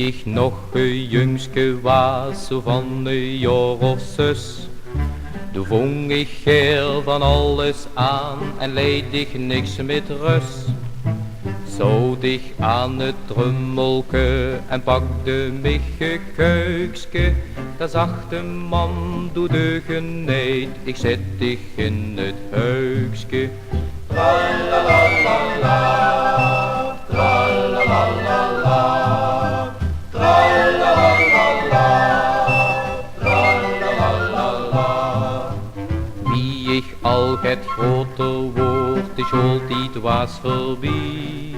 ik nog een jongske was, zo van een jaar of 6. Toen vong ik heel van alles aan en leed ik niks met rust. Zo dicht aan het trummelke en pakte mich een keukske. Daar zag de man, doe de geneed, ik zet dich in het heukske. Tralalalala, tralalalala, tralalalala, tralalalala. Wie ik al het groter wordt, de schuld die was voorbij.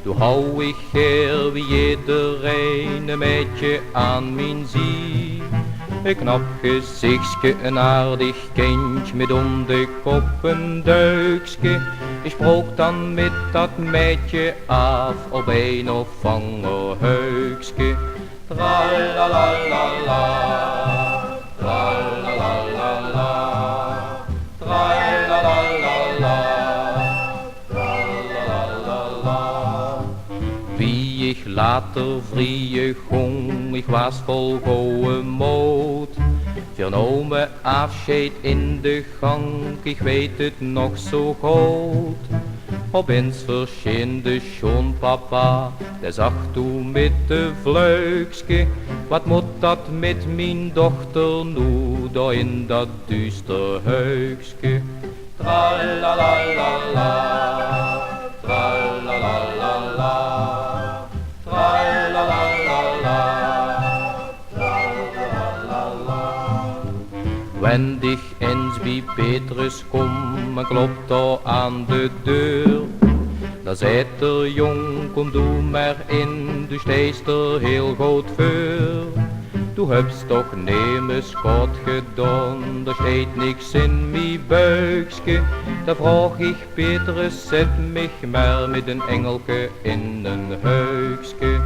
Toen hou ik heel wie iedereen een beetje aan mijn zie. Een knap gezichtje, een aardig kindje met om de kop een duikske. Ik sprook dan met dat meidje af op een of ander heukske. Tralalalala, tralalalala, tralalalala, tralalalala. Wie ik later vrije gong, ik was vol goeie moed. Vernomen afscheid in de gang, ik weet het nog zo goed. Opeens verscheen de schoonpapa, die zag toen met de vleugske. Wat moet dat met mijn dochter nu, daar in dat duister heukske? Tralalalala, tralalalala, tralalalala, tralalalala. Wenn dich eens bij Petrus kom en klopt daar aan de deur, dan zegt er jong, kom doe maar in, du steest er heel goed voor. Du hebst toch nemen schat gedaan, er steekt niks in mijn buikske. Dan vraag ik Petrus, zet mich maar met een engelke in een heukske.